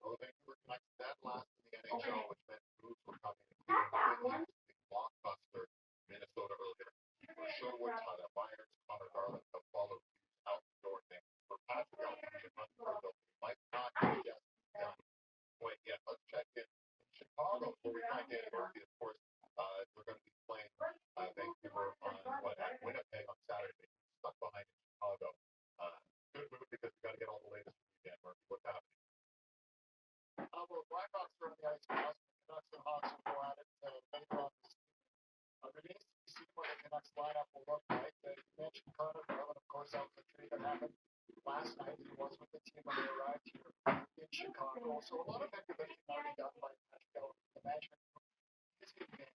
Well, Vancouver Canucks dead last in the NHL, which meant moves were coming, including the blockbuster Minnesota earlier. For Sherwood, Tyler Myers, Connor Garland have followed out the door things. For Patrick Allen and Hunter, might not be yet done quite yet. Let's check in Chicago, where we find Dan Murphy, of course. We're going to be playing Vancouver at Winnipeg on Saturday. Stuck behind in Chicago. Good move because we got to get all the latest from you, Dan Murphy. What's happening? Well, Blackhawks are on the ice now. Canucks and Hawks will go at it later on this season. Remains to be seen what the Canucks lineup will look like. You mentioned Connor Garland, of course, that was a trade that happened last night. He was with the team when they arrived here in Chicago. So a lot of activity already done by Patrick. The management is going to be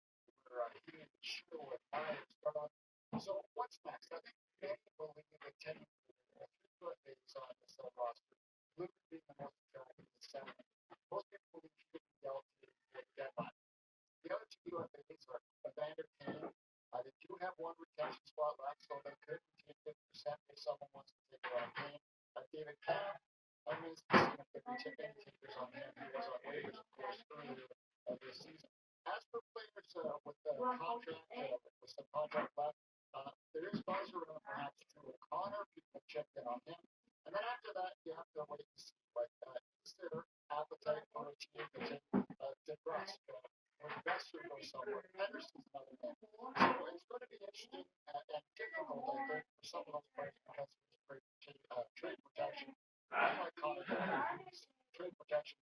he and Sherwood, Myers, Garland. So what's next? I think many believe that 10 days on the cell roster. Luke being the most attractive in the center. Most people believe he could be dealt to the deadline. The other two UFAs are Evander Kane. They do have one retention spot left, so they could retain 50% if someone wants to take it on Kane. David Camp, I mean, if they retain any takers on him, he was on waivers, of course, earlier this season. As for players with the contract, with some contract left, there is buzz around perhaps to O'Connor. People checked in on him. And then after that, you have to wait and see. Like, is there appetite for a team to take DeBrusque? When Besser goes somewhere, Henderson's another name. So it's going to be interesting and difficult, I think, for some of those players because there's trade protection. Unlike Connor, trade protection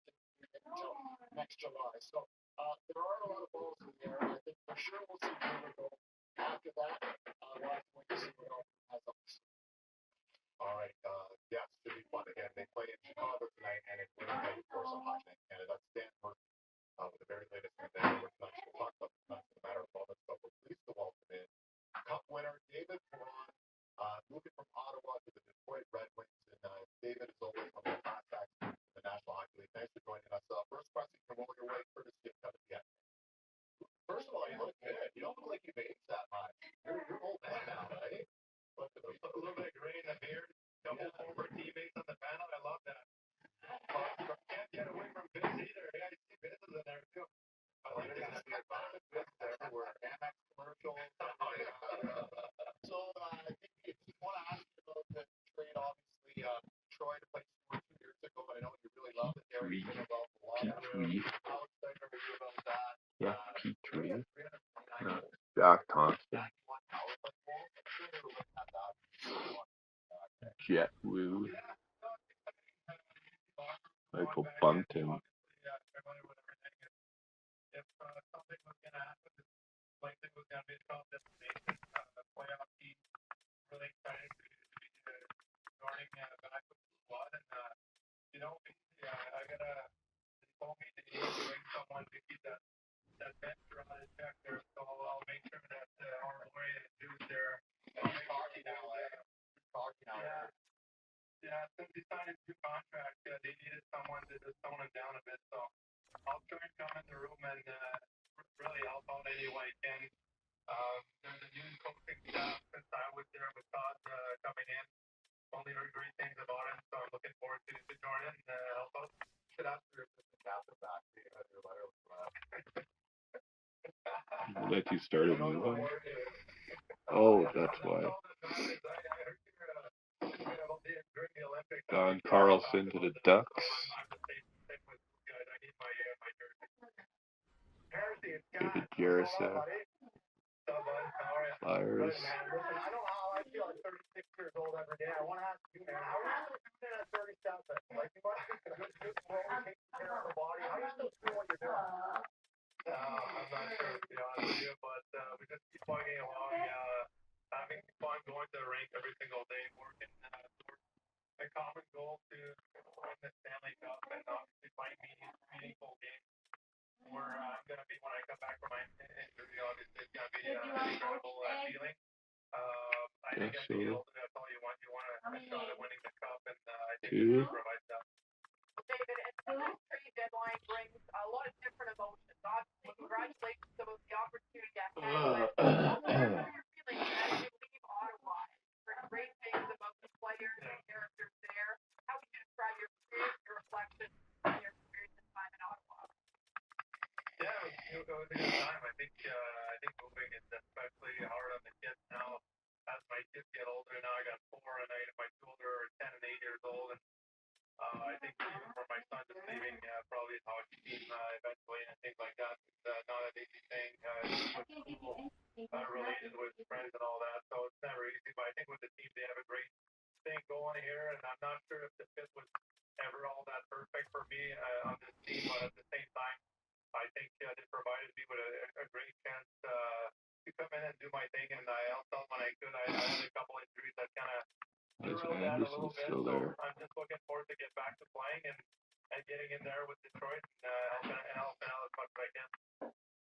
until next July. So there are a lot of balls in the air. I think for sure we'll see Taylor go. After that, we'll have to wait to see what else has up to say. All right, yeah, it should be fun again. They play in Chicago tonight and in Winnipeg for some Hockey Night Canada. That's Dan Murphy with the very latest in the Vancouver Canucks. We'll talk about the Canucks in a matter of moments, but we're pleased to welcome in Cup winner David Perron, moving from Ottawa to the Detroit Red Wings. And David is always on the contact in the National Hockey League. Thanks for joining us. First question, can roll your way courtesy of Kevin Yet. First of all, you look good. You don't look like you've aged that much. You're old man now, right? A little bit of gray in the beard, double former teammates on the panel. I love that. Can't get away from Biz either. Yeah, you see Biz is in there too. I like this. Biz is everywhere. Amex commercials. Oh, yeah. So, I think I just want to ask you about the trade, obviously. Troy to play 2 years ago, but I know you really love it. Gary's been involved a lot. How excited are you about that? Yeah, P3. Jack Thompson. Jet Woo. Michael Bunting. If something was going to happen, like it was going to be a top destination, playoff team, really excited to be starting back with the squad. And, you know, I got to, they told me that you need to bring someone to keep that venture on his check there. So I'll make sure that our boy is there. Talking now. Yeah, since he signed his new contract, they needed someone to just tone him down a bit. So I'll try and come in the room and really help out any way I can. There's a new coaching staff since I was there with Todd coming in. Only heard great things about him, so I'm looking forward to join in and help out. Should ask your assistant captain back. Your letter That you started moving? Oh, that's why. Don Carlson to the Ducks. David Jarosek. Flyers. I know how I feel at 36 years old every day. I want to ask you, man, how are you still doing at 37? Like, you must be good growing, taking care of the body. How do you still do what you're doing? I'm not sure, to be honest with you, but we just keep plugging along, having fun going to the rink every single day, working towards a common goal to win the Stanley Cup and obviously playing meaningful games. Where I'm going to be when I come back from my injury, obviously it's going to be an incredible feeling. I think at the end of that's all you want. You want a shot at winning the cup, and I think we can provide that. David, it's the trade deadline It was a good time. I think moving is especially hard on the kids now. As my kids get older now, I got 4, and my 2 older are 10 and 8 years old, and I think even for my son just leaving probably his hockey team eventually and things like that. It's not an easy thing with school related with friends and all that, so it's never easy. But I think with the team, they have a great thing going here, and I'm not sure if the fit was ever all that perfect for me on this team, but at the same time, I think they provided me with a great chance to come in and do my thing, and I also, when I could, I had a couple injuries that kind of threw that a little bit, so I'm just looking forward to get back to playing and getting in there with Detroit and helping out as much as I can.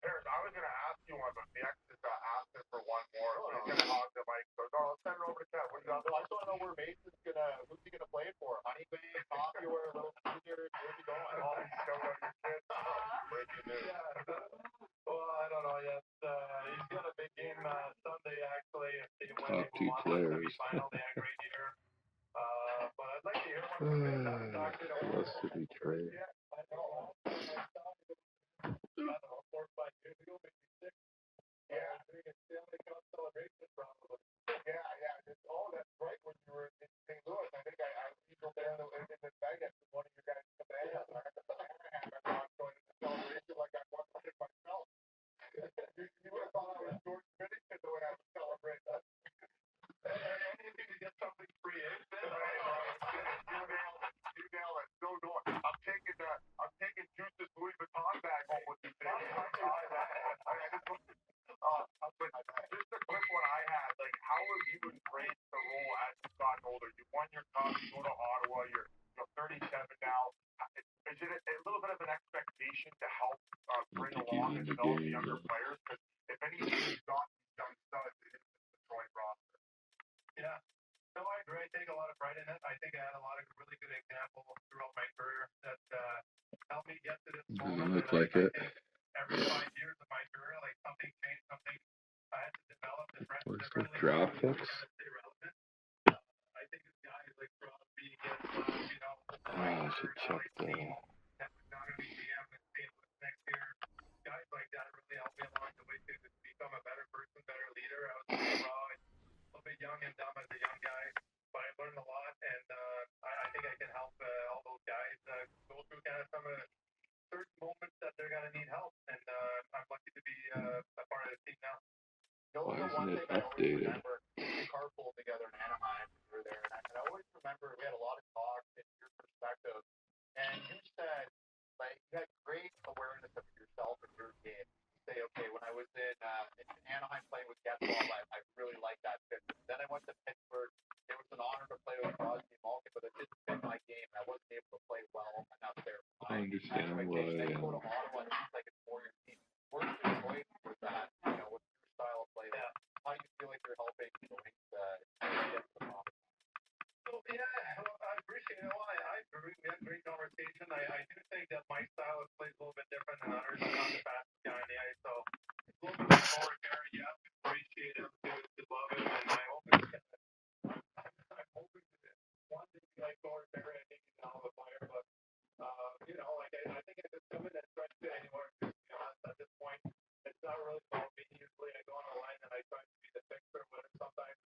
Harris, I was going to ask you one, but the ex just asked us for one more. So he's going to hog the mic. So, no, let's send it over to Kev. What do you got? I just want to know where Mason's going to, who's he going to play for? Honeybay, Coffee, or a little junior? Where's he going? Oh, he's showing up your kids. Breaking news. Yeah. Well, I don't know yet. He's got a big game Sunday, actually. If they win, they move on to the semifinal. They had a great year. But I'd like to hear one from him. I'm talking to him. City trade. Yeah, I know. I don't know, 4 or 5 years ago, maybe 6. Yeah, doing a Stanley Cup celebration probably. Yeah, yeah. That's right. When you were in St. Louis, I think I you go there in the Vegas with one of your guys' commands. I remember going to the celebration like I wanted it myself. You would have thought I was George Bennington the way I was celebrating that. Anything to get something free, eh? You nailed it. No, I'm taking Juice's Louis Vuitton bag home with me. Just a quick one I had. Like, how have you embraced the role as you've gotten older? You won your cup, you go to Ottawa, you're 37 now. Is it a little bit of an expectation to help bring along and develop the younger players? Because if anything, you've got young studs in the Detroit roster. Yeah. No, I agree. I take a lot of pride in it. I think I had a lot of really good examples throughout my career that helped me get to this moment. Look like it. Every 5 years of my career, like something changed, something I had to develop Where's the draft picks? stay relevant. I think it's guys like Crosby gets, I should check the. not going to be GM in St. Louis next year. Guys like that really helped me along the way to become a better person, better leader. I was raw, a little bit young and dumb as a young guy, but I learned a lot, and I think I can help all those guys go through kind of some of the certain moments that they're going to need help, and I'm lucky to be a part of the team now. Why isn't it updated? We carpooled together in Anaheim when we were there, and I always remember we had a lot of talk in your perspective, and you said, like, you had great awareness of yourself and your game. You say, okay, when I was in Anaheim playing with Getzlaw, I really liked that fit. Then I went to Pittsburgh. It was an honor to play with Crosby and Malkin, but it didn't fit my game. I wasn't able to play well enough there. I understand why. Then you go to Ottawa, and it seems like it's more your team. Where's your joy with that, with your style of play? Yeah. How do you feel like you're helping the Wings get to the top? So, yeah, well, I appreciate it. Well, I agree. We had a great conversation. I do think that my style of play is a little bit different than others. I'm not the fastest guy in the ice, so it's a little bit more fair. Yeah, appreciate him to love him, and I hope it's I'm hoping that one day like Gordon Barry, I think he's an hell of a player, but like I think if it's coming and trying to fit anywhere, to be honest, at this point, it's not really about me. Usually I go on the line and I try to be the fixer, but sometimes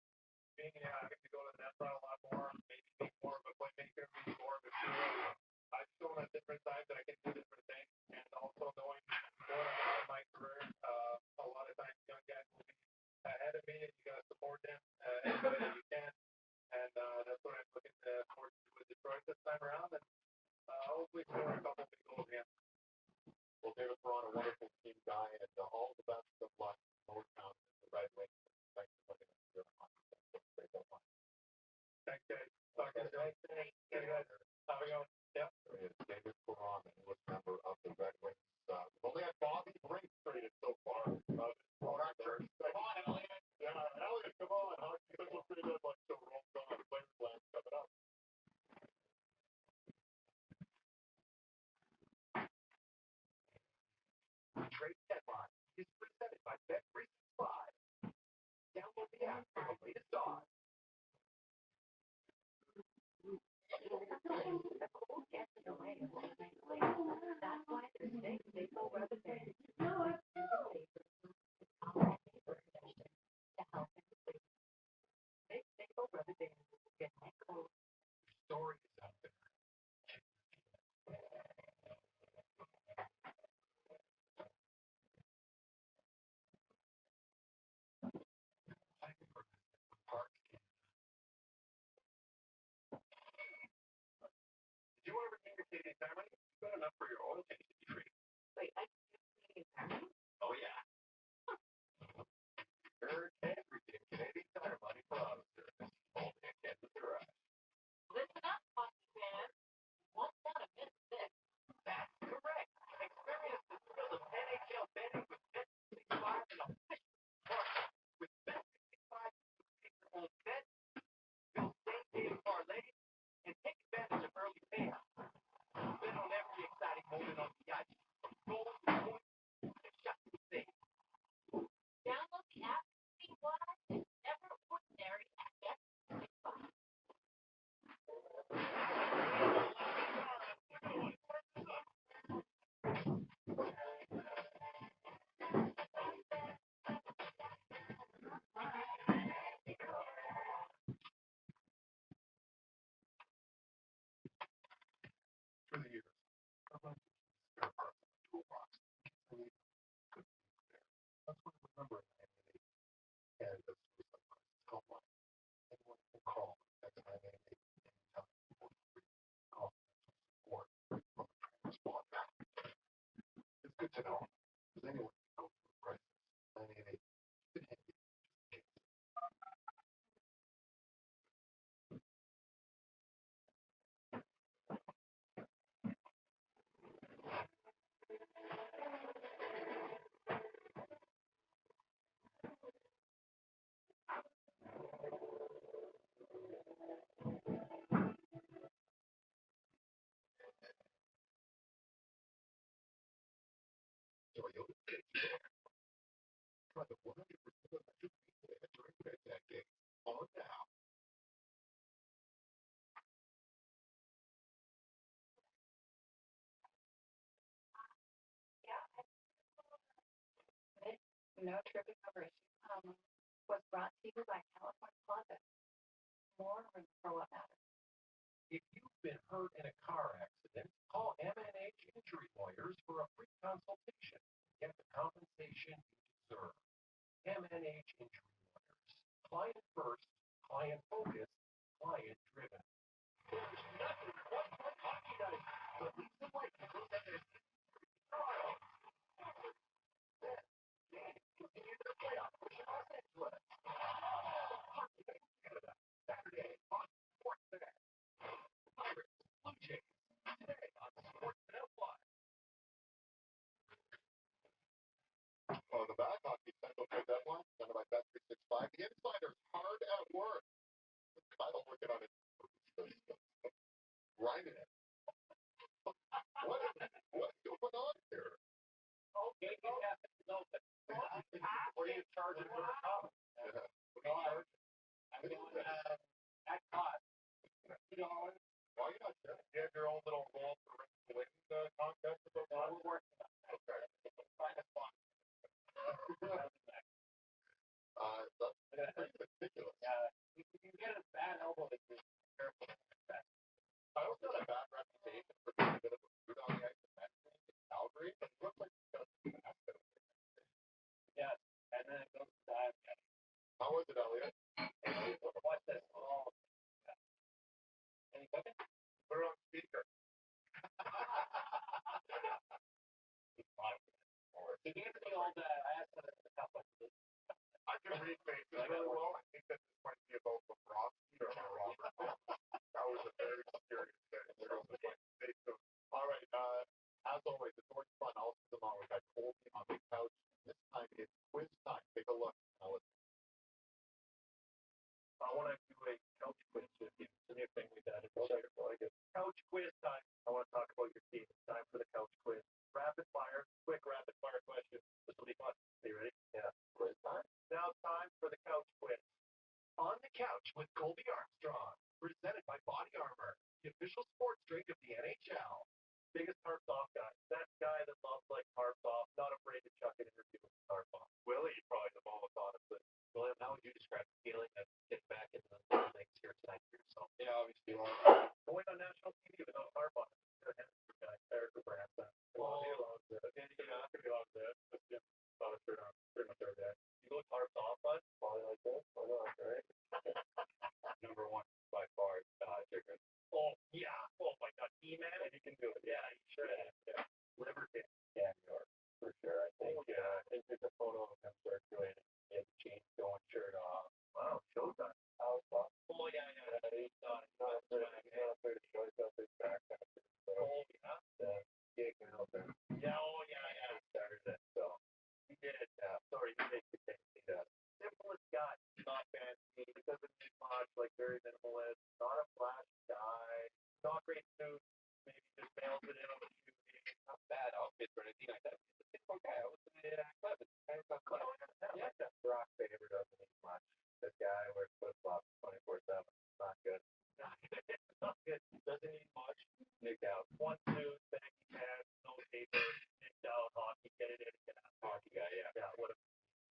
I get to go to the net front a lot more, maybe be more of a playmaker, be more of a shooter. I've shown at different times that I can do different things, and also knowing in my career, a lot of times young guys will be ahead of me, and you got to support them any way that you can, and that's what I'm looking forward to with Detroit this time around, and hopefully score a couple big goals again. Well, David Perron, a wonderful team guy, and all the best of luck in Northtown and the Red Wings. Thanks for putting us here on. Did you ever get your Canadian Tire money? Good enough for your oil change to be free. Wait, I can get Canadian Tire money? Oh, yeah. Sure can receive Canadian Tire money for auto service. Only at Kansas Garage. Listen up, hockey fans. Won't want to miss this. That's correct. Experience the thrill of NHL betting with Bet65 and official partner. With Bet65, you can make your own bet, build same-game parlays, and take advantage of early payouts. Bet on every exciting moment on the ice. From goals to points to shots to save. Download the app and see why it's never ordinary at Bet65. Through the years, I've learned to keep spare parts in the toolbox in case I need them. Good news there. That's what I remember in 988. Canada's suicide crisis helpline. Anyone can call at 988 anytime for free confidential support from a transponder. It's good to know, because anyone can go through a crisis. 988 keep it handy just in case. So you'll try the 100% electric vehicle during Red Dead Day. On now. No tripping over issue. Was brought to you by California Closet. More or throw up matter. If you've been hurt in a car accident, call MNH Injury Lawyers for a free consultation. Get the compensation you deserve. MNH Injury Lawyers. Client first, client focused, client driven. There's nothing quite like hockey night, but leave the light goes at their trial. Then, games continue their playoff push in Los Angeles. Hockey night in Canada. Saturday on Sportsnet. Pirates, Blue Jays. Today on Sportsnet Live. On the back, hockey central trade deadline, presented by Bet365. The insider's hard at work. Kyle working on it. Grinding it. What is going on here? Okay, you have to know that. What are you charging for the top? Yeah. What are you charging? I'm doing at cost. $50. Why are you not sure? You have your own little role for winning the contest or something? No, we're working on it. Okay. Find a spot. That's pretty ridiculous. Yeah, you can get a bad elbow if you're careful. I also got a bad reputation for being a bit of a brute on the ice in Calgary, but it looks like he doesn't have to. Yes, and then it goes to dive. How was it, Elliot? Watch this. Oh, yeah. Any cooking? Put it on speaker. Did you see all the? I asked him a couple of things. I can read faces really well. I think that this might be about Bobrovsky or Robert. That was a very serious thing. All right. As always, it's always fun. I'll sit along with that cold on the couch. This time it's quiz time. Take a look. I want to do a couch quiz with you. It's a new thing we've added. Couch quiz time. I want to talk about your team. It's time for the couch quiz. Rapid fire, quick rapid fire question. This will be fun. Are you ready? Yeah. Quiz time. Now it's time for the couch quiz. Hockey guy, yeah.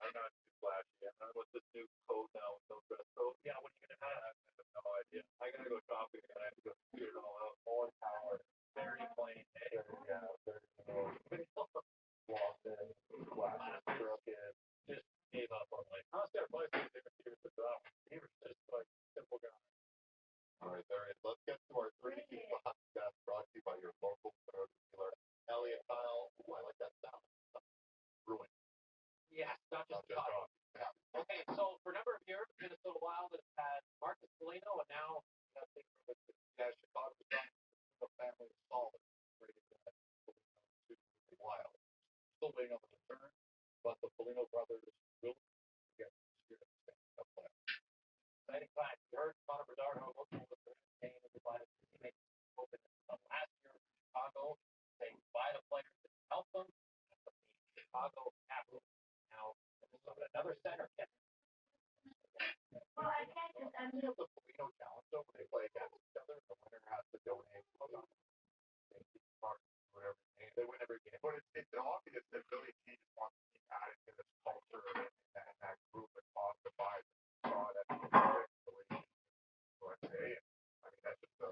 I'm not too flashy. I'm not with this new code now, with no dress code. Yeah, what are you gonna have? I have no idea. I gotta go shopping and I have to go figure it all out. More power. Very plain. Yeah, very walked in, last kid, just gave up on like, I was gonna play some different years with drop. He was just like simple guy. All right, there is. Let's get to our 3D podcast brought to you by your local Toyota dealer, Elliott Kyle. Ooh, I like that sound. Ruin. Yeah, not just talk. Yeah. Okay, so for a number of years, Minnesota Wild has had Marcus Foligno, and now Chicago the family is solid. Traded that Foligno to the Wild. Still waiting on the return, but the Foligno brothers will get this year. exciting time. You heard Connor Bedard looking for the game and provided teammates open last year in Chicago. They buy the players that help them. The Chicago Capitals now another center. Well, I can't just the Foligno challenge though when they play against each other. The winner has to donate. Whatever. They win every game. But it's obvious that Billy G just wants to keep adding to this culture and that group and positive vibes. That USA. I mean, that's just a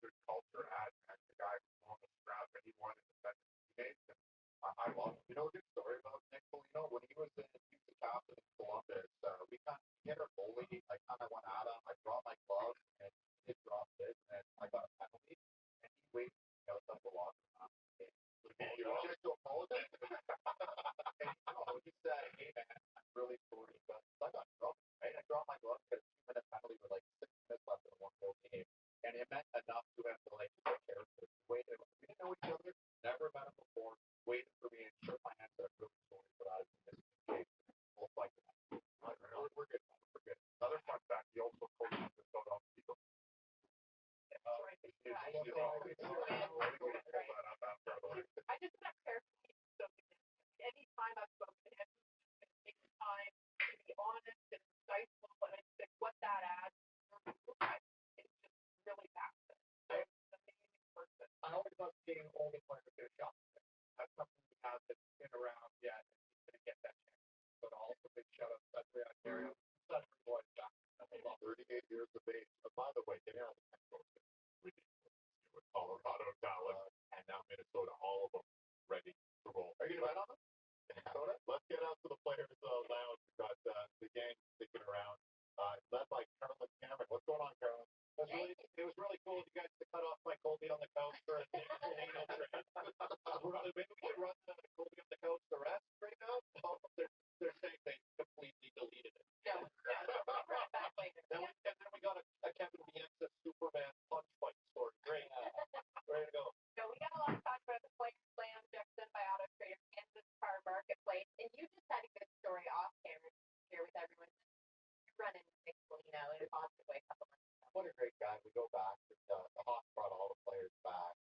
good culture add. And the guy who's on the scrap and he wanted to defend his teammates. And I love, you know, a good story about Nick Foligno. When he was the captain in Columbus, we kind of hit our goalie. I kind of went at him. I dropped my glove and he dropped it. And I got a penalty. And he waited outside the locker room. Just to apologize. And he said, hey man, I'm really sorry, but I got dropped. Right? I dropped my glove because 2 minute penalty with like 6 minutes left in one goal game. And it meant enough to him to like take care of it. Waited. We didn't know each other, never met him before, waited for me and shook my hand and said, I'm really sorry for that. We'll fight for that. We're good. We're good. Another fun fact, he also coached the Philadelphia Eagles. I just want to clarify something. Anytime I've spoken to him, take the time to be honest and insightful, and I think what that adds is just really massive. So it's an amazing person. I always love seeing older players get a shot. That's something he hasn't been around yet, and he's going to get that chance. But also big shout out to Sudbury, Ontario. Sudbury boys back. 38 years of age. By the way, they are with Colorado, Dallas, and now Minnesota, all of them ready to roll. Are you going to bet on them? Minnesota? Let's get out to the players' lounge. We've got the gang sticking around, led by Carolyn Cameron. What's going on, Carolyn? It was really cool of you guys to cut off my Colby on the couch for a nhl trade. Maybe we should run Colby on the couch the rest right now. They're saying they completely deleted it. No, right back later. Then we got a Kevin Bieksa Superman punch fight story. Great. Ready to go. So we got a lot to talk about the Players Slam, Jefferson by Auto Trader, Kansas Car Marketplace, and you just had a good story off camera to share with everyone. You run into Nick Foligno in a positive way a couple months ago. What a great guy. We go back. The Hawks brought all the players back.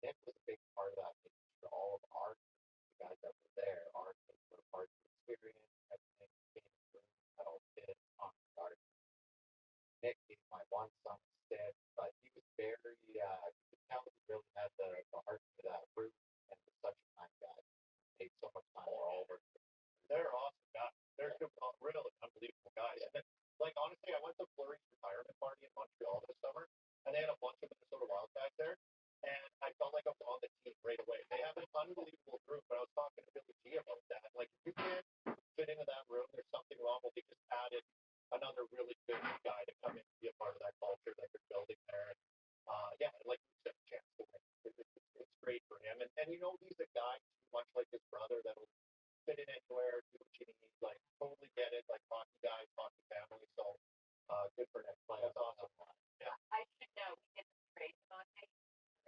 Nick was a big part of that. For all of our guys that were there, our kids were part of the experience. Everything came through. That all did on the guard. Nick gave my one son instead, but he was very, you could tell he really had the heart for that group and was such a kind guy. He made so much time for all of us. They're awesome guys. They're really unbelievable guys. And then, like, honestly, I went to Fleury's retirement party in Montreal this summer, and they had a bunch of Minnesota Wild guys there, and I felt like I was on the team right away. They have an unbelievable group, and I was talking to Billy G about that. Like, if you can't fit into that room, there's something wrong. Well, they just added another really good guy to come in and be a part of that culture that they're building there. And, yeah, like you said, a chance to win. It's great for him. And you know, he's a guy too much like his brother that'll fit in anywhere, do what you need, like totally get it, like hockey guy, hockey family. So good for him. That's awesome. Yeah. I should know we did the trade on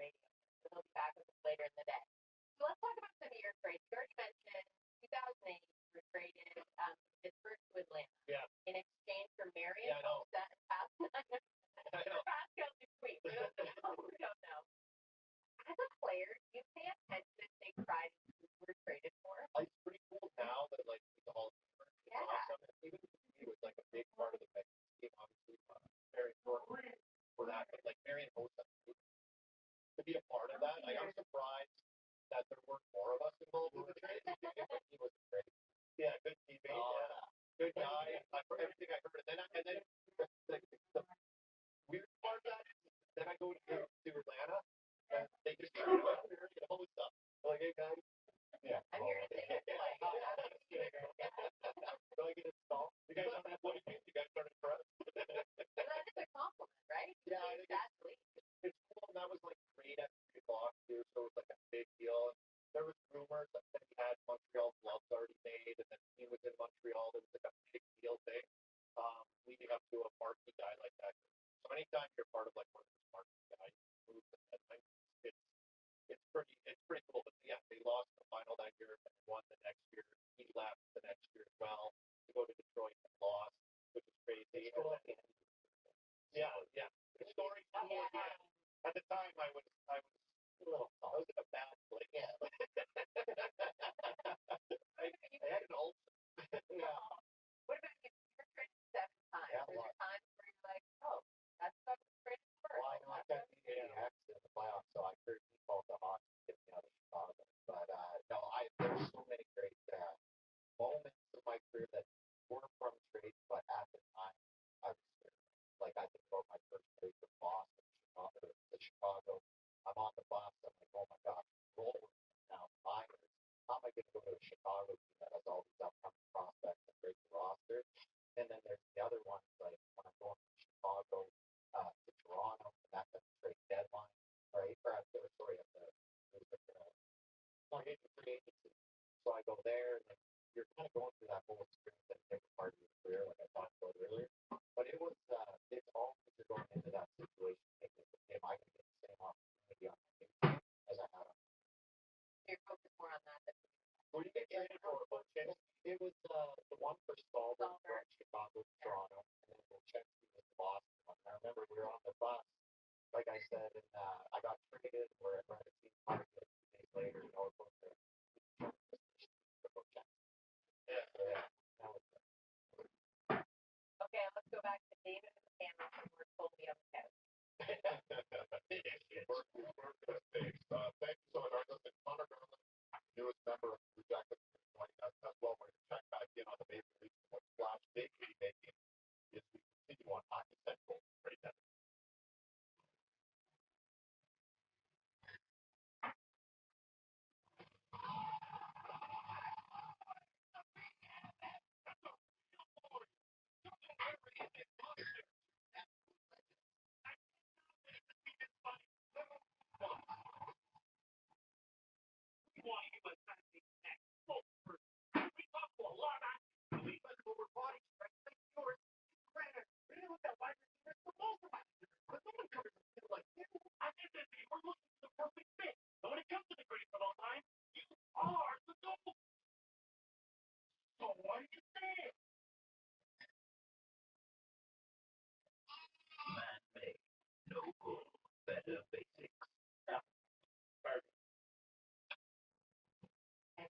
radio. So they'll be back with us later in the day. So let's talk about some of your trades. You already mentioned 2008 you were traded Pittsburgh to Atlanta. Yeah. In exchange for Marion Hossa and Pascal. I know. Pascal Dupuis. We don't know. As a player, do you pay attention to take pride in who we're traded for? It's pretty cool now that like he's all awesome. And even he was like a big part of the team, obviously very important for that. But like Marion Hossa to be a part of that, like I'm surprised that that there weren't more of us involved in the trade. He was great. Yeah, good teammate. Yeah. Good guy. Everything I heard, and then the weird part of that is then I go to Atlanta and they just try to get all this stuff. Like, hey guys, yeah. I'm here to say do I get installed? You guys don't have what you guys started for us. That is a compliment, right? Yeah, Exactly. It's cool. And that was like great at 3 o'clock too, so it was like a big deal. And there was rumors that he had Montreal gloves already made, and then he was in Montreal. There was like a big deal thing leading up to a marquee guy like that. So anytime you're part of like one of those marquee guys, moves the deadline, it's pretty cool. But yeah, they lost the final that year and won the next year. He left the next year as well to go to Detroit and lost, which is crazy. Yeah. The story. At the time, I was in a bad place. Yeah. I had an ulcer. Yeah. What about you? You're traded 7 times. Yeah, There's a time where you're like, oh, that's not traded first. Well, I know I got AX in the playoffs, so I heard default the Hawks get me out of Chicago. But no, there's so many great moments of my career that were from trades, but at the time I was scared. Like I think about my first trade from Boston to Chicago. I'm on the bus. I'm like, oh my gosh, roll now Myers. How am I going to go to a Chicago team that has all these upcoming prospects and great roster? And then there's the other ones like when I'm going from Chicago to Toronto, and that's at the trade deadline, right? Or at the sorry, at the free agency. So I go there, and then you're kind of going through that whole experience at a different part of your career, like I talked about earlier. But it was it's always you're going into that situation thinking, am I going to get the same opportunity on my team as I had on? You're focused more on that than Who do you get traded for? It was the one for Stallberg from Chicago, Toronto, and then Volchensky was Boston. And I remember we were on the bus, like I said, and I got traded. We're at the team party 2 days later. You know, we're going to Volchensky. Yeah. That was okay, let's go back to David and the camera from where told me on the couch. Thank you so much, Arthur. And Connor Garland, newest member of the Jackets, joining us as well. We're going to check back in on the Maple Leafs and what splash they could be making as we continue on Hockey Central right now.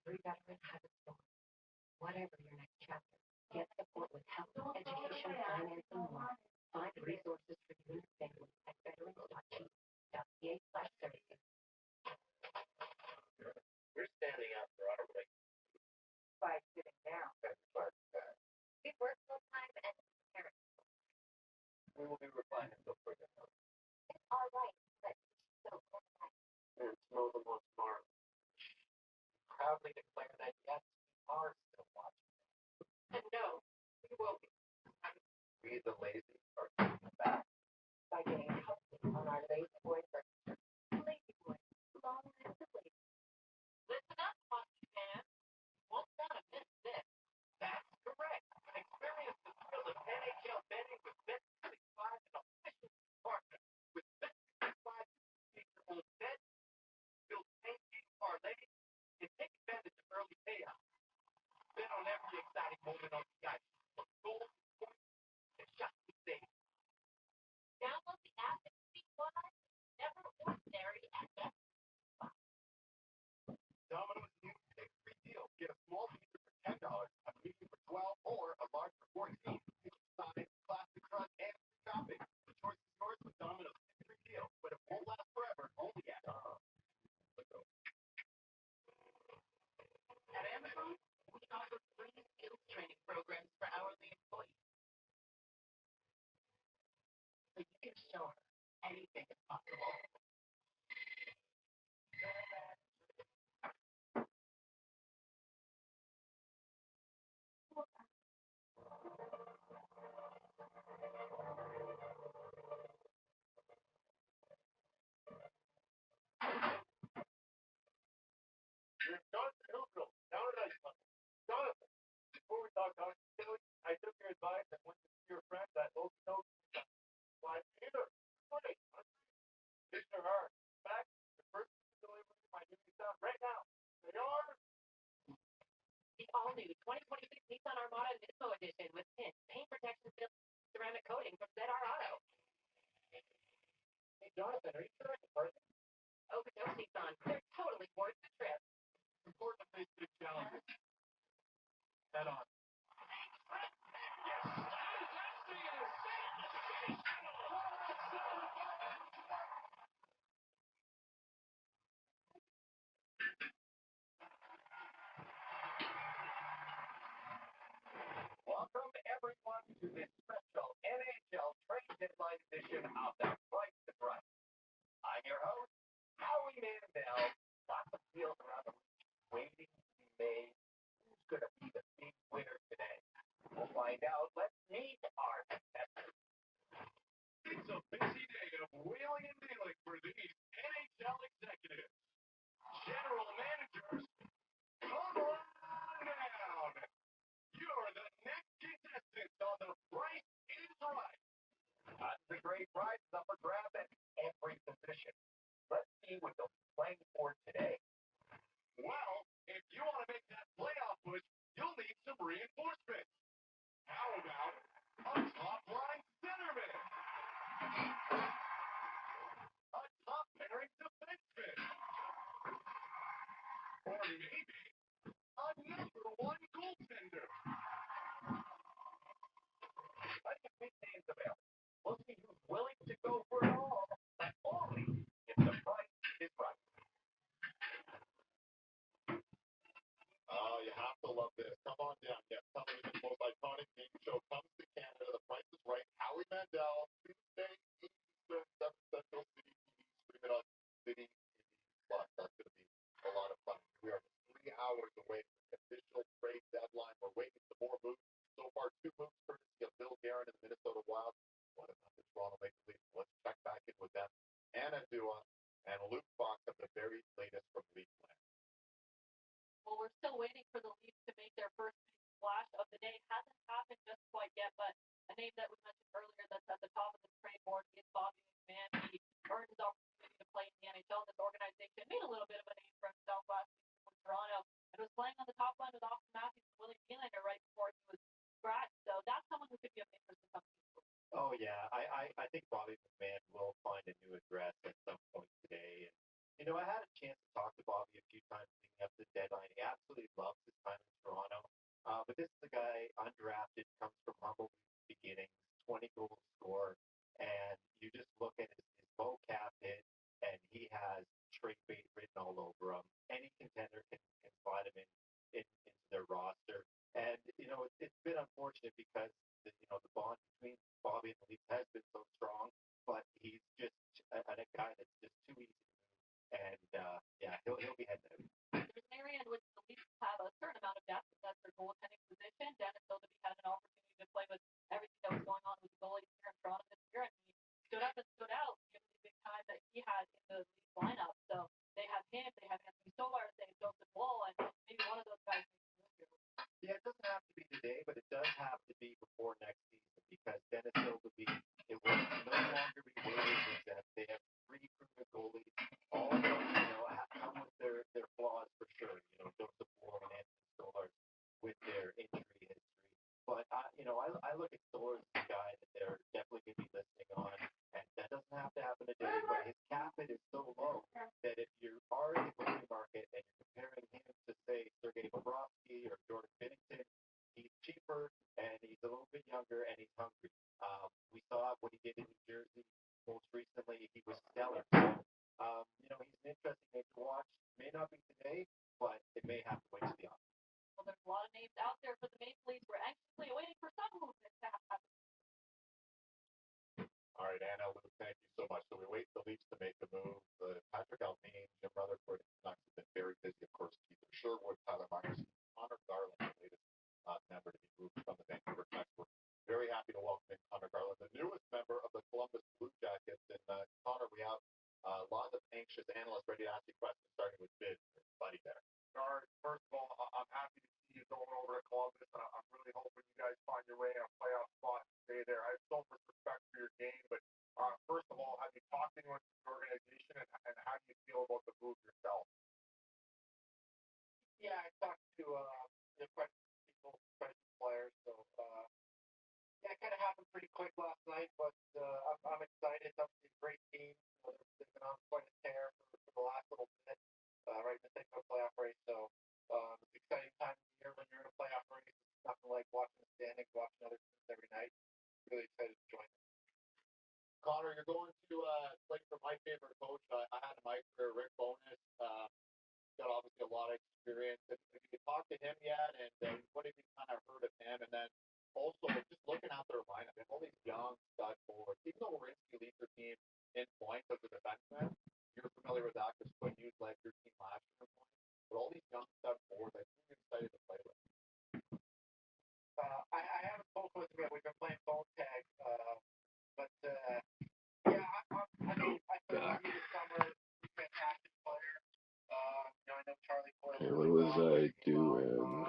Every veteran has a story. Whatever your next chapter, get support with health, education, finance, and more. Find resources for you and your family at veterans.chief.ca/services. We're standing out for our break. By sitting down. We work full time and parents. We will be replying until further notice. It's all right, but so And snow them once tomorrow. Proudly declare that yes, we are still watching. and no, we will be. We the lazy are taking it back. By getting healthy on our Lazy Boy birthday. Lazy boy, long live the lazy. Listen up, hockey fans. You won't want to miss this. That's correct. Experience the thrill of NHL betting with Bet365, an official partner with Bet365. Take your own bet, build same-game parlays, and take advantage of early payouts. Bet on every exciting moment on the ice. For goals, points, and shots to save. Download the app and see why it's never ordinary at that. Domino's new Big Free Deal. Get a small pizza for $10, a medium for $12, or a large for $14. Size, classic crust, and free shopping. The choice is yours with Domino's Big Free Deal, but it won't last forever. Only at I took your advice and went to see your friend that Okinoki. Why, Peter, funny. These are hard. In fact, the first delivering my new Nissan right now. They are. The all-new 2026 Nissan Armada Nismo Edition with tint, paint protection film, ceramic coating from ZR Auto. Hey, Jonathan, are you sure I can park? Okotoks Nissan, they're totally worth the trip. Important to face big challenges. Head on. Welcome everyone to this special NHL trade deadline edition of The Price is Right. I'm your host, Howie Mandel. Lots of deals around the league waiting to be made. Who's going to be the big winner today? We'll find out. Let's meet our contestants. It's a busy day of wheeling and dealing for these NHL executives. General managers, come on down. You're the next contestants on The Price is Right. That's the great prizes up for grabs at every position. Let's see what they'll be playing for today. Well, if you want to make that playoff push, you'll need some reinforcements. How about a top-line centerman? A top-pairing defenseman? Or maybe a number one goaltender? Let's get big names available. We'll see who's willing to go for it all, but only if the price is right. Oh, you have to love this. Come on down. Yes, television's most iconic game show comes to Canada. The Price is Right. Howie Mandel, Tuesday, Eastern, 7 Central City TV. Stream it on City TV Plus. That's going to be a lot of fun. We are 3 hours away from the official trade deadline. We're waiting for more moves. So far, 2 moves courtesy of Bill Guerin and the Minnesota Wild. What about the Toronto Maple Leafs? Let's check back in with them. Anna Dua and Luke Fox have the very latest from Leafland. Well, we're still waiting for the Leafs to make their first big splash of the day. Hasn't happened just quite yet, but a name that we mentioned earlier that's at the top of the trade board is Bobby McMann. He earned his opportunity to play in the NHL. This organization made a little bit of a name for himself last season with Toronto and was playing on the top line with Austin Matthews and Willie Nylander right before he was scratched. So that's someone who could be of interest to some people. Oh, yeah. I think Bobby McMahon will find a new address at some point today. And, you know, I had a chance to talk to Bobby a few times leading up to the deadline. He absolutely loves his time in Toronto. But this is a guy undrafted, comes from humble beginnings, 20 goal scorer. And you just look at his vocab hit, and he has trade bait written all over him. Any contender can slide him into their roster. And, you know, it's been unfortunate because, the bond between Bobby and the Leafs has been so strong, but he's just a guy that's just too easy to move. And, yeah, he'll be heading out. There's an area in which the Leafs have a certain amount of depth, and that's their goaltending position. Dennis Hildeby had an opportunity to play with everything that was going on with the goalies here in Toronto this year, and he stood up and stood out given the big time that he had in the Leafs lineup. So they have him, they have Anthony Solar, they have Joseph Woll, and maybe one of those guys makes a move here. Yeah, it doesn't have to be today, but it does have to be before next season because Dennis Hildeby, it will no longer be waiting with them. They have 3 proven goalies, all of them, come with their flaws for sure. Joseph Woll and Anthony Solar with their injury history. But, I look at Solar as a guy that they're definitely going to be listening on, and that doesn't have to happen today, but his cap hit is so low that if you are in the goalie market and you're comparing him to, say, Sergei Bobrovsky or Jordan Binnington, he's cheaper and he's a little bit younger and he's hungry. We saw what he did in New Jersey most recently. He was stellar. So, he's an interesting name to watch. May not be today, but it may have to wait to the off. Well, there's a lot of names out there for the Maple Leafs. We're anxiously waiting for some movement to happen. All right, Anna, Luke, thank you so much. So we wait for the Leafs to make the move. Patrick Alvine, Jim Rutherford, and Canucks have been very busy. Of course, Keith Sherwood, Tyler Myers, Connor Garland, the latest member to be moved from the Vancouver Canucks. We're very happy to welcome in Connor Garland, the newest member of the Columbus Blue Jackets. And Connor, we have a lot of anxious analysts ready to ask you questions, starting with Biz, buddy there. First of all, I'm happy to see you going over to Columbus. I'm really hoping to quite people, quite a few players. So yeah, it kind of happened pretty quick last night, but I'm excited. It's obviously a great team. They've been on quite a tear for the last little bit, right in the thick of a playoff race. So it's an exciting time of the year when you're in a playoff race. It's nothing like watching the standings, watching other teams every night. Really excited to join. Connor, you're going to play for my favorite coach. I had in my career, Rick Bowness. Got obviously a lot of experience. Have you talked to him yet? And what have you kind of heard of him? And then also just looking at their lineup, and all these young stud forwards. Even though Werenski leads their team in points as a defenseman, you're familiar with that because Quinn Hughes led your team last year in points. But all these young stud forwards, I'm really excited to play with. I haven't spoken with him yet. We've been playing phone tag. But yeah, I mean, I thought he was summer fantastic player. You know, I know Charlie Coyle. Hey, what was I doing?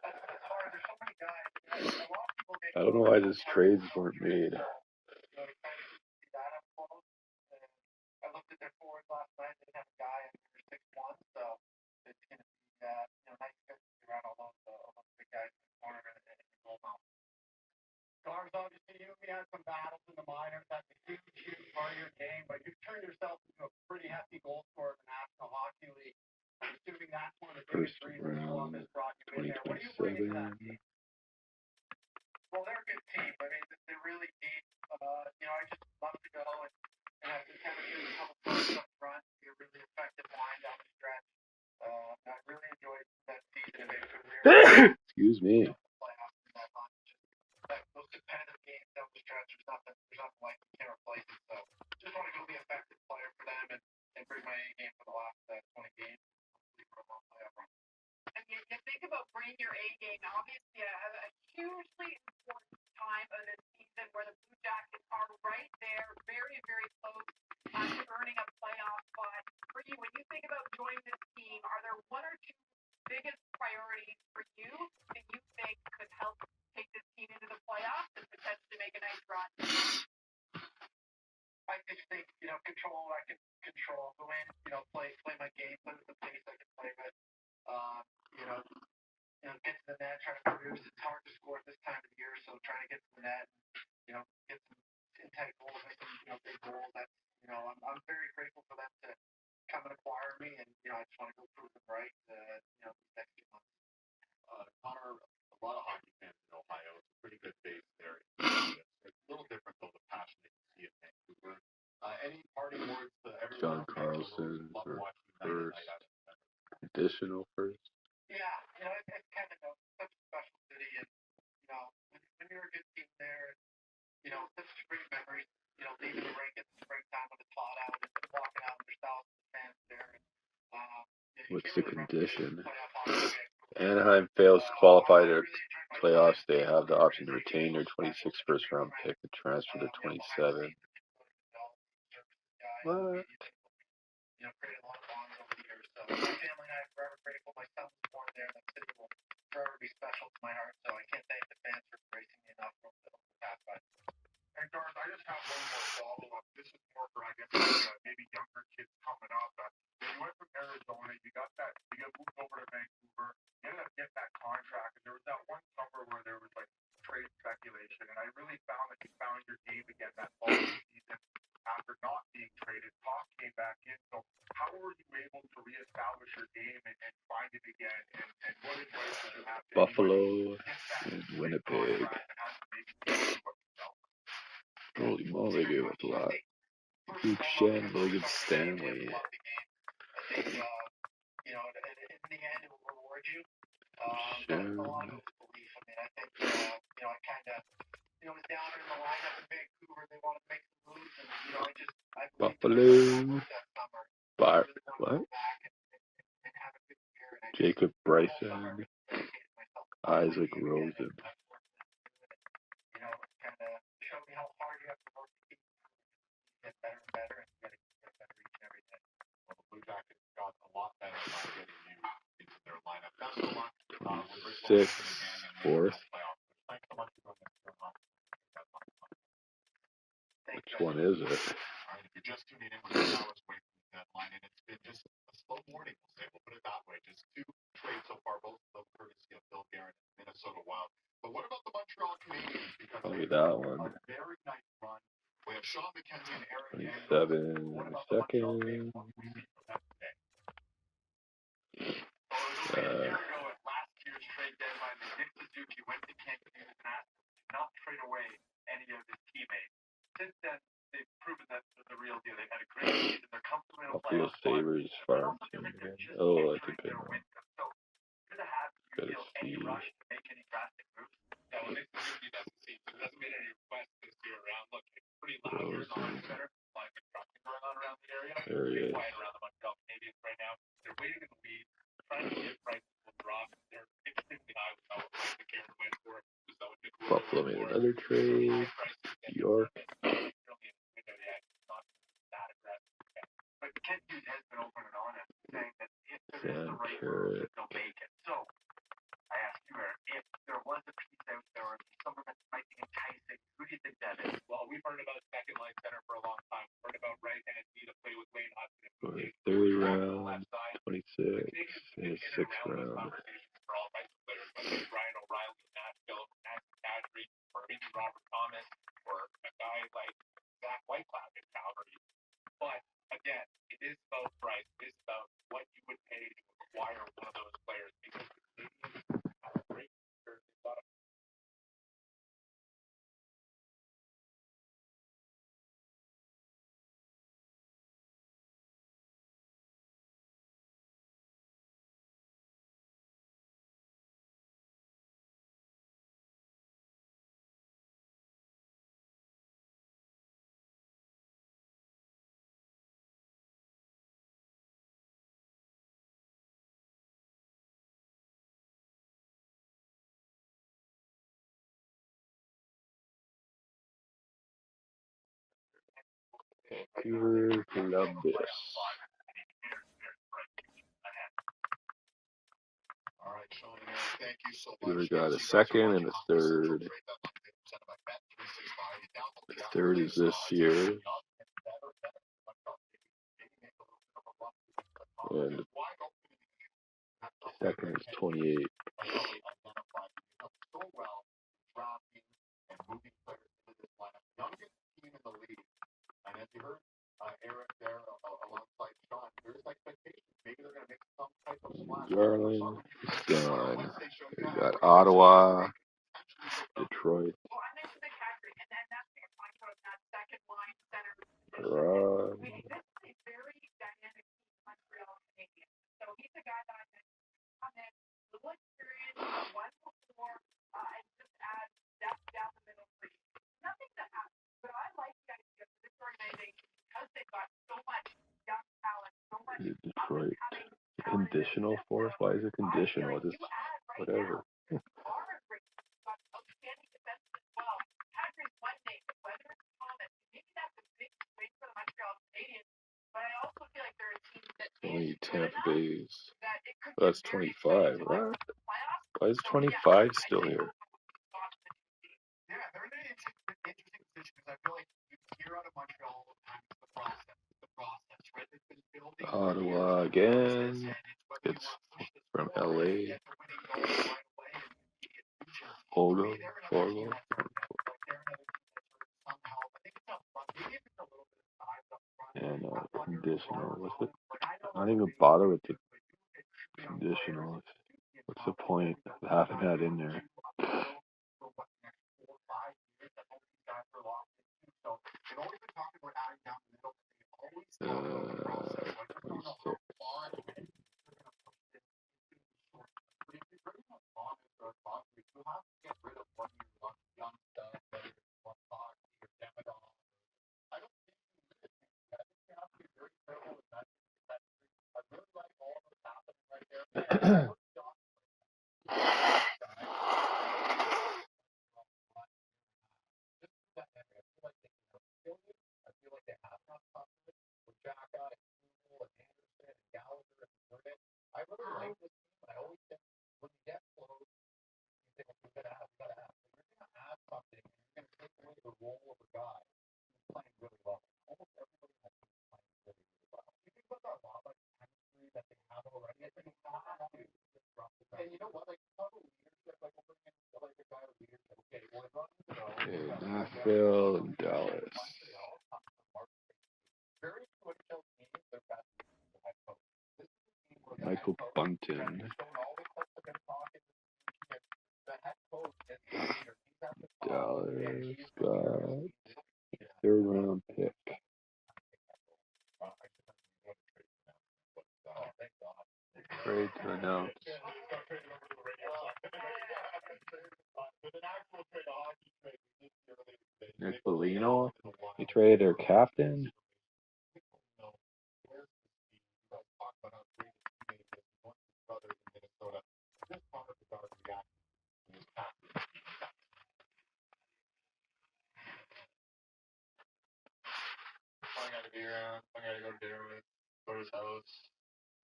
That's hard. There's so many guys. A lot of people I don't know why these trades weren't made. you know, we kind of see that up close. And I looked at their forwards last night. They have a guy under 6'1", so it's going to be you know, nice to be around all those big guys in the corner and in the goal mouth. Gars, obviously, you had some battles in the minors. That's a huge part of your game, but you've turned yourself into a pretty hefty goal scorer in the National Hockey League. I'm assuming that's one of the biggest First reasons Columbus round, brought you in there. What do you bring into that team? Well, they're a good team. I mean, they're really deep. You know, I just love to go and have some chemistry with a couple players up front. Be a really effective line down the stretch. I really enjoyed that season in Vancouver. Excuse me. Playoffs in that month. Those competitive games down the stretch, there's nothing like you can't replace it. So just want to go be an effective player for them and bring my A game for the last 20 games. For a long playoff run. And you think about bringing your A game. Obviously, a hugely important time of the season where the Blue Jackets are right there, very, very close to earning a playoff spot. For you, when you think about joining this team, are there one or two biggest priorities for you that you think could help take this team into the playoffs and potentially make a nice run? I just think, you know, control. I can control, go in, you know, play my game, play with the pace I can play with. You know, get to the net, try to produce. It's hard to score at this time of the year, so trying to get to the net, you know, get some in-tight goals, make some, you know, big goals. That's, you know, I'm very grateful for them to come and acquire me, and you know, I just want to go prove them right. You know, these next few months. Connor, a lot of hockey fans in Ohio. It's a pretty good base there. It's a little different though, the passion that you see in Vancouver. Any parting words to everyone? John Carlson for first. Additional first. Yeah, you know, it's kind of such a special city, and you know, when you're a good team there, you know, such great memories. You know, leaving the rink in the springtime when it's hot out and walking out with thousands of fans there. And, What's the condition? Anaheim Anaheim fails to qualify their playoffs. They have the option to retain their 26th first round pick and transfer to 27. What? You know, created a lot of bonds over the years. So my family and I are forever grateful. My son was born there, and the city will forever be special to my heart. So I can't thank the fans for embracing me enough over the past 5 years. And Garth, I just have one more follow-up. This is more for, I guess, maybe younger kids coming up. When you went from Arizona, you got moved over to Vancouver. You ended up getting that contract, and there was that one summer where there was like trade speculation, and I really found that you found your game again that following season after not being traded. Talk came back in. So how were you able to reestablish your game and find it again? And what advice would you have to Buffalo and Winnipeg. Holy moly, they gave up a lot. Duchenne, Logan Stanley. I think, you know, in the end, it will reward you. But a lot of it was belief. I mean, I think, you know, I kind of, you know, was down in the lineup in Vancouver. They wanted to make some moves, and you know, I Buffalo. that summer. What? Jacob Bryson. Isaac Rosen. You know, kind of showed me how hard you have to work to keep get better and better and get better each and every day. Well, the Blue Jackets got a lot better by getting you into their lineup. That's so much. Sixth, fourth. Thanks so much for doing this. Which one is it? All right, if you're just tuning in, we're 2 hours away from the deadline, and it's been just a slow morning. We'll put it that way. Just 2 trades so far, both of them Minnesota Wild. But what about the Montreal Canadiens? Because Probably they that have one. a very nice run. We have Sean McKenzie and Eric 27 What about the Montreal Canadiens? second. What can we see from them today? Well, it was only a year ago at last year's trade deadline that Nick Suzuki went to Cancun and asked them to not trade away any of his teammates. Since then, they've proven that they're the real deal. They've had a great season. They're comfortable in a Buffalo playoff spot. Sabres farm team again. Oh, I think I know. So, you're to have you Gotta feel any see. rush to make any drastic moves. Yeah, well, Nick Suzuki doesn't seem to. Hasn't made any requests this year around. Look, it's pretty loud here in the Hockey Center. Like construction going on around the area. There he Pretty is. quiet around the Montreal Canadiens right now. They're waiting in the weeds, trying to get prices will drop. They're extremely high without what price the Karen went for. So that would get Buffalo made another trade. York. But Ken Hughes has been open and honest, saying that if there is Sam the right Carrot. move, they'll make it. So I ask you, Eric, if there was a piece out there, or someone that might be enticing, who do you think that is? Well, we've heard about second line center for a long time. We've heard about right-handed D to play with Wayne Hudson. For a third round, 26, and a sixth round. For all types of players, whether it's Ryan O'Reilly in Nashville, Max Kadri, or maybe Robert Thomas, or a guy like Zach Whitecloud in Calgary. But again, it is about price. It is about what you would pay to acquire one of those players, because the Canadiens have a great future. They've got a Vancouver, Columbus. All right, Sean and Eric, thank you so much. Vancouver got a Yes, you guys are second watching and a Hockey Central third. Trade Deadline. They're presented by Bet365. You download The the app third today, is this so year, it's better, better. Maybe make a little bit of a run. and Just wide open in the game. That's the something second that is Ken 28. Hughes has really identified. He's done so well drafting and moving players into this lineup. Youngest team in the league. And as you heard Eric there alongside Sean, there's expectations. Maybe they're going to make some type of splash. Garland is done. We got Ottawa, Detroit, Well, I mentioned the Kadri, and then that's what you're talking about, that second line center position. Prague. I mean, this is a very dynamic team, Montreal Canadiens. So he's a guy that I think come in, little experience, one before, and just add depth down the middle for you. Nothing to add, but I like the idea for this organization because they've got so much young talent, so much Detroit. up-and-coming A talent. conditional fourth? Why is it conditional? Just You add right whatever. now, are a great, got outstanding defense as well. Kadri's one name, but whether it's Thomas, maybe that's a big swing for the Montreal Canadiens. But I also feel like they're a team that Only is good Tampa enough Bay's. that it could That's get very 25. exciting What? to the playoffs. Why is So, 25 yeah, still I here? Yeah, they're in an interesting position because I feel like you hear out of Montreal all the time. It's the process. It's the process, right? It's been building for Ottawa years. again. And it's whether you It's want to push this from forward and LA. get the winning goal right away and immediate future. Ogo. Maybe they're another team Ogo. that's like they're another team that's sort of somehow. I think it's up front. Maybe if it's a little bit of size up front. And conditional. What's it? Like I know Not even bother with the conditional. What's the point of having that in there? for what the next 4 or 5 years that all these guys are locked into. So they've always been talking about adding down the middle. They've always talked about the process. So I just don't know how 26. far ahead they're going to push this into the short. But if you're bringing up Thomas or Crosby, you have to get rid of one of your young stuff, whether it's one Fox or Demidon. I don't think you need it. I think you have to be very careful with that. I really like all of what's happening right there. I feel like they have enough confidence with Jacka and Kugel and Anderson and Gallagher and Burnett. I really like this team. I always think when you get close, you think, okay, you gotta have. So you're gonna add something and you're gonna take away the role of a guy who's playing really well. Almost everybody in that team is playing really, really well. You think about our lot like chemistry that they have already. I think you have to disrupt it. And you know what? Like, how do leadership, like we'll bring in Nashville and Dallas. Michael Bunton. Dallas got third round pick. Trade to announce. Nick Bellino. He traded their captain. I gotta be around. I gotta go to dinner with, go to his house,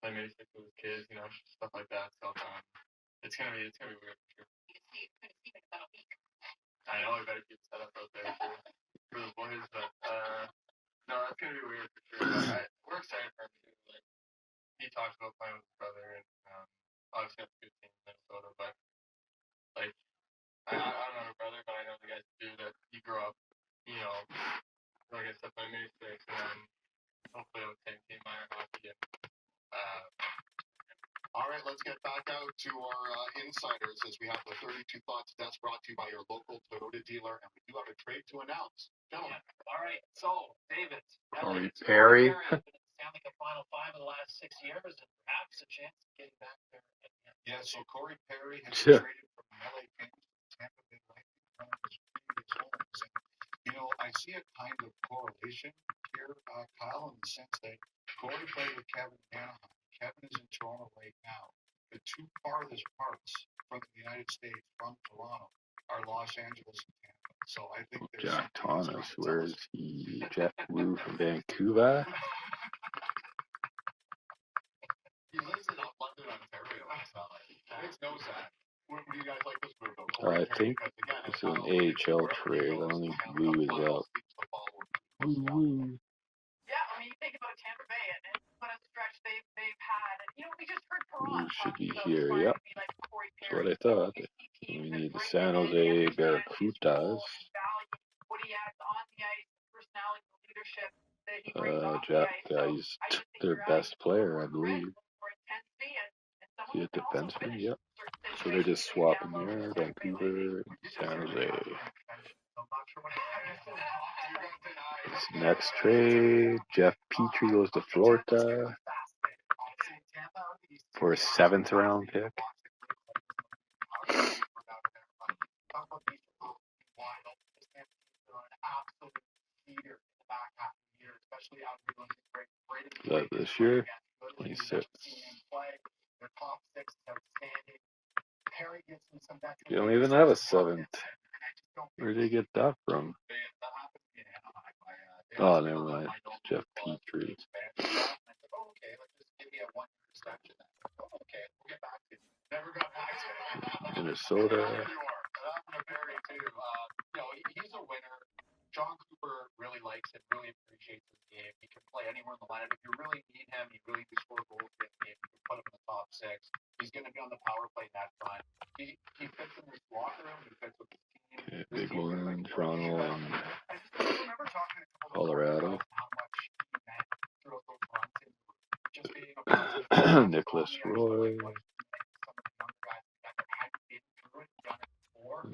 play music with his kids, you know, stuff like that. So it's gonna be weird for sure. I know I better keep it set up out there for the boys, but no, that's gonna be weird for sure. But we're excited for him too. Like he talks about playing with his brother, and obviously that's a good team in Minnesota. But like I don't know her brother, but I know the guys do that. He grew up, you know, like I said, playing music, and then hopefully on the same team, minor hockey. And all right, let's get back out to our insiders as we have the 32 Thoughts Desk brought to you by your local Toyota dealer, and we do have a trade to announce. Gentlemen. All right, so, David. Corey Perry. Sound like a final five of the last 6 years, and perhaps a chance of getting back there. Yeah, so Corey Perry has been traded from the LA Kings to Tampa Bay Lightning, one of his previous homes. And, you know, I see a kind of correlation here, Kyle, in the sense that Corey played with Kevin in Anaheim. Kevin is in Toronto right now. The two farthest parts from the United States, from Toronto, are Los Angeles and Tampa. So I think there's Jack Thomas, where is he? Jeff Wu from Vancouver. He lives in London, Ontario. It's no sad. What do you guys like this move, though? I think it's an AHL trade. I don't think Wu is out. Woo. Yeah, I mean, you think about Tampa Bay and what a stretch they've had. And, you know, we just heard Perron Should be talking here, about yep. be like Corey That's Perry. what I thought. We need the San Jose Barracudas. What he adds on the ice, personality, leadership that he brings off the Jeff, ice. he's their best player, I believe. Is he a defenseman? Yep. So they're just swapping there, Vancouver and San Jose. This next trade, Jeff Petrie goes to Florida for a 7th round pick. Is that this year? 26. You don't even have a 7th. Where did they get that from? Oh, never mind. It's Jeff Petrie. Minnesota. He's a winner. John Cooper really likes him, really appreciates his game. He can play anywhere in the lineup. If you really need him, he really can score goals in the game. You can put him in the top 6. He's going to be on the power play in that front. He fits in his locker room. He fits with his team. Okay, big one, Toronto and Colorado. Nicholas Roy.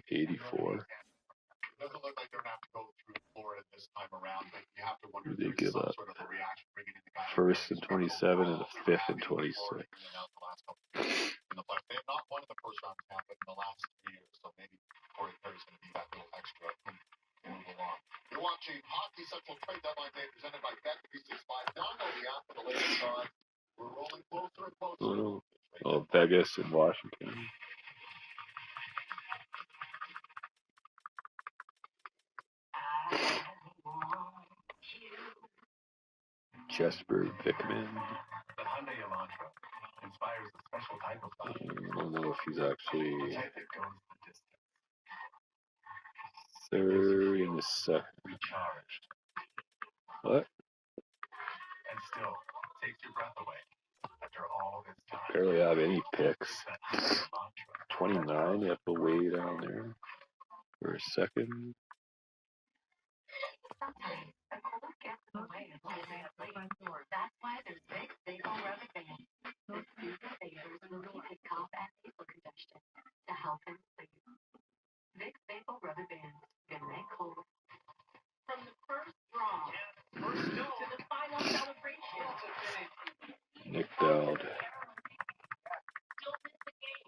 84. Doesn't look like they're going to have to go through Florida this time around, but you have to wonder if They there's give some up sort of a reaction bringing in the guy. 1st and 27 and a 5th and 26. They have not won in the first round Tampa in the last 3 years, so maybe Corey Perry's going to be that little extra to move along. You're watching Hockey Central Trade Deadline Day presented by Bet365. Download the app for the latest odds. We're rolling closer and closer. Oh, Vegas and Washington. Jesper Vickman. I don't know if he's actually 3rd and the 2nd. What? Barely have any picks. 29, you have to way down there for a 2nd. Sometimes a cold gets in the way of staying up late. That's why there's Vicks Vapor Rubber Band. This super favors relieving cough and nasal congestion to help him sleep. Vicks Vapor Rubber Band. Good night cold. From the first draw to the final celebration. Nick Dowd. Don't miss the game.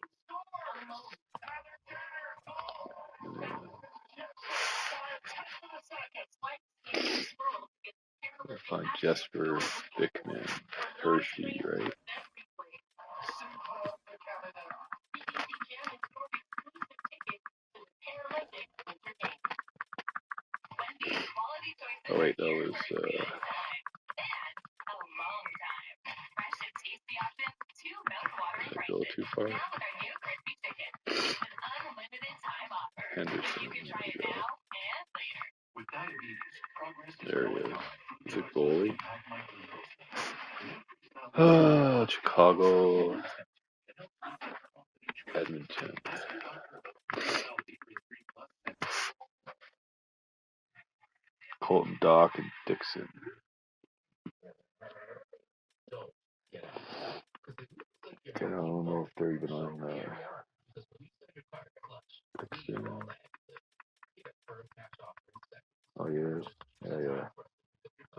Find Jesper Bickman. Hershey, right? Oh wait, that was did I go too far? Henderson. There he is. He's a goalie. Chicago. Edmonton. Colton Dock and Dixon. I don't know if they're even on Dixon. Oh yeah. Yeah.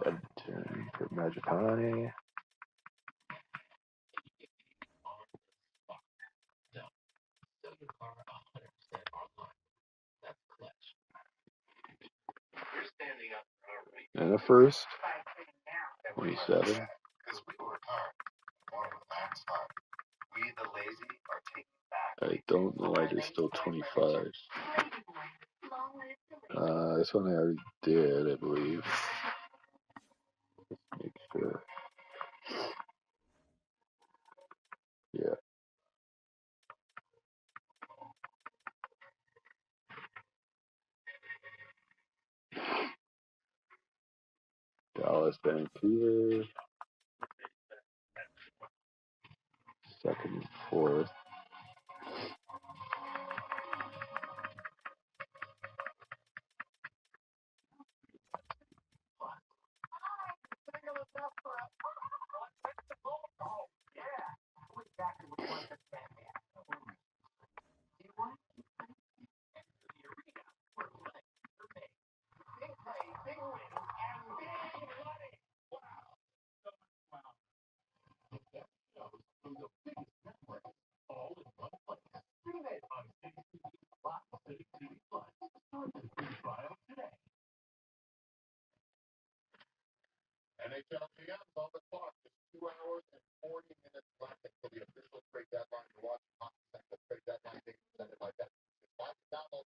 Edmonton. Magicani. And a first. 27. Because we work hard. More with man's hard. We, the lazy, are taking back. I don't know why there's still 25. This one I already did, I believe. Let's make sure. Yeah. Dallas, Vancouver. Second and fourth. NHL GM's on the clock. Just 2 hours and 40 minutes left until the official trade deadline. You're watching Hockey Central trade deadline being presented by Bet. Download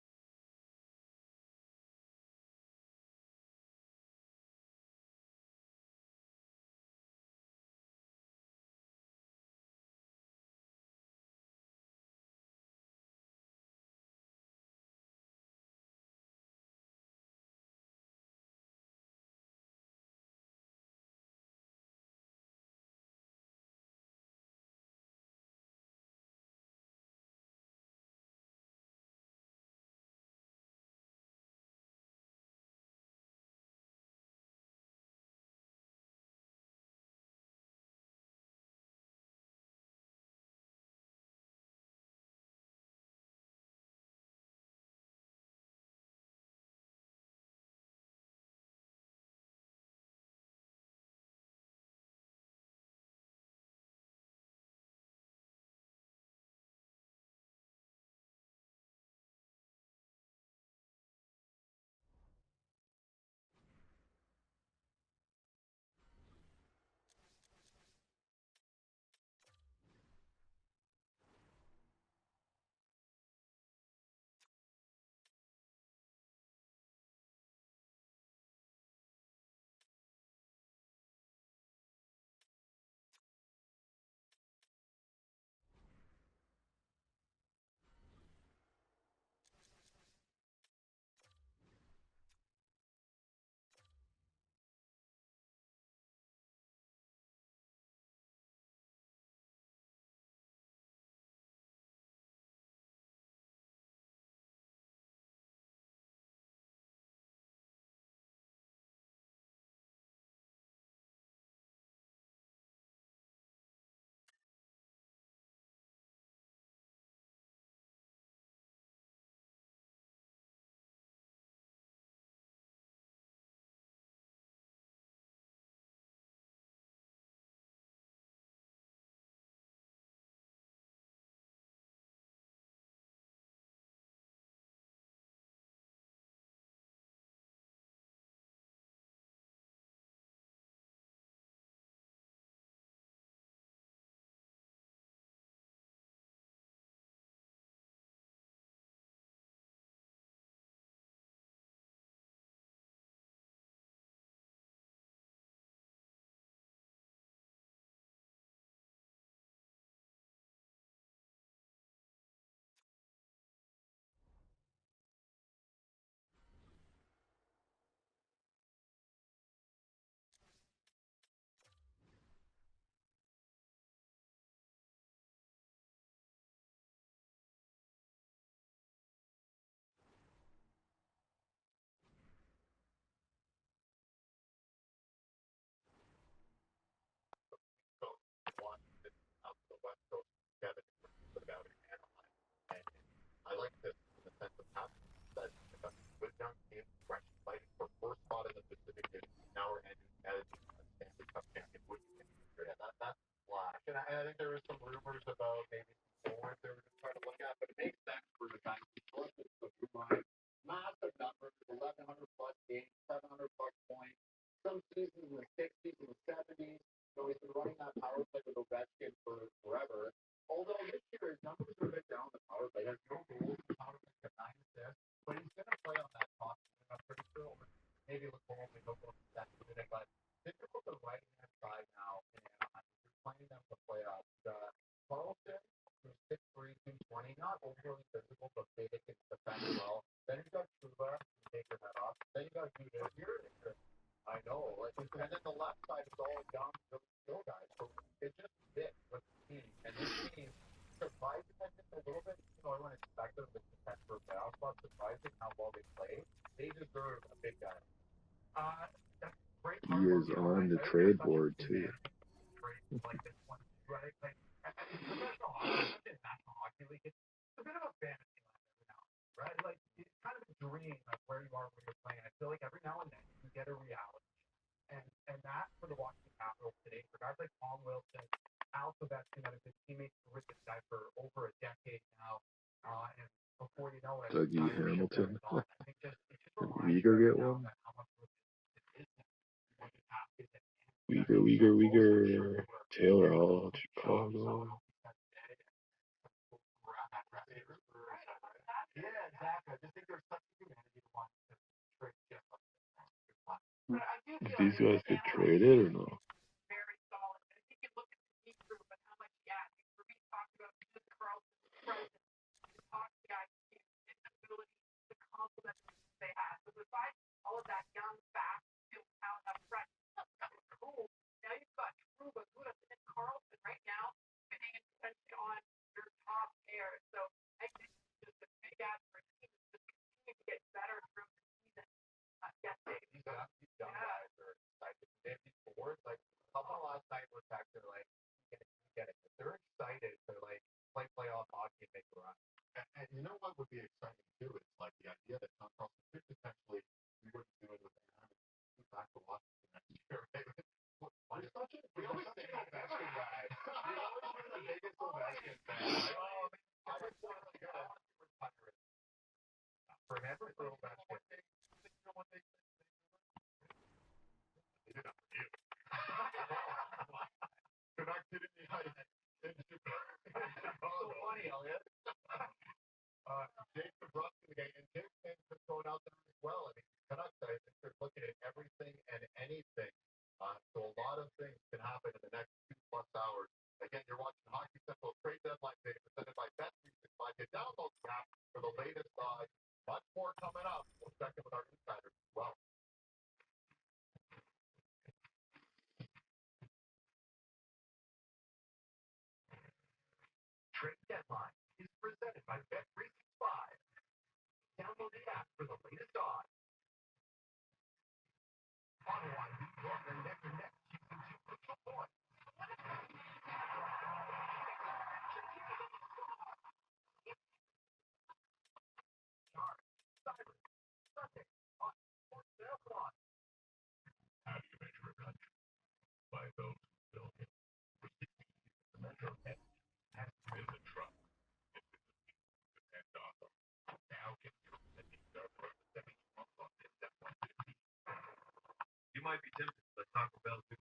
West Coast, Kevin put it out in Anaheim. And I like this in the sense of having that good young team, fresh fighting for first spot in the Pacific Division. Now we're ending as a Stanley Cup champion, which is that's flash. And I think there was some rumors about maybe some forwards they were just trying to look at, but it makes sense for the guys who sources. So you mind massive numbers, 1,100 plus games, 700 plus points. Some seasons in the 60s and the 70s. So he's been running that power play with Ovechkin for forever. Although this year his numbers are a bit down the power play. He has no goals, the power play has 9 assists, but he's going to play on that top. I'm pretty sure maybe with home we don't go to that unit, but think about the right hand side now in Anaheim. You're playing them to playoffs. Carlson, who's 6'3", 220, not overly physical, but big and defend well. Then you got Truba, who take your head off. Then you got Judas. I know. Like, and then the left side is all young, really skill guys. So it just fits with the team. And this team, surprising, I think, a little bit. Everyone expected them to contend for a playoff spot. Surprising how well they play. They deserve a big guy. That's great. He is on the trade board too. Like this one, right? Like, professional hockey, National Hockey League, it's a bit of a fantasy land every now and then, right? Like, it's kind of a dream of where you are when you're playing. I feel like every now and then you get a reality. And that for the Washington Capitals today, for guys like Tom Wilson, Al Ovechkin, that have been teammates with this guy for over a decade now, and before you know it, Dougie Hamilton. I think just Uyghur get one? Uyghur. Taylor Hall, Chicago. Yeah, exactly. I just think there's such a humanity to want to trade just like Did these guys get traded or no? Very solid. I think you look at the deep group and how much, we talked about just Carlson's presence, the hockey IQ, his ability, the complement they have. So besides all of that young, fast, skilled talent up front, that was cool. Now you've got Truba, Gudas, and Carlson right now fitting in potentially on your top pair. So I think it's just a big ass for a team that's just continuing to get better through the season. Yes, Dave. these young guys are excited. They have these boards. Like, a couple last night was actually like, get it. They're excited to like play playoff hockey and make a run. And you know what would be exciting too? It's like the idea that Tom Carlson could potentially, we wouldn't do it with Anaheim, move back to Washington next year, right? We always say Ovechkin guy. We always were the biggest Ovechkin fan. I just want to go For him or for Ovechkin? You know what they say? Connected in the ice in Chicago. So funny, Elliot. Jake DeBrusk again, and Jake's name has thrown out there as well. I mean, Canucks, I think they're looking at everything and anything. So a lot of things can happen in the next 2+ hours. Again, you're watching Hockey Central Trade Deadline Day presented by Bet365. Get download the app for the latest odds. Much more coming up. We'll check in with our insiders as well. Trade Deadline is presented by Bet365. Download the app for the latest odds. Ottawa, New York are neck and neck, choosing 2 crucial points. Sharks, Cyrus, Sunday, on Sports Network. How do you measure a country? By those who build it. The Metro Edge has been the truck. And awesome. Now get your sending for the 70 month on this. You might be tempted, but Taco Bell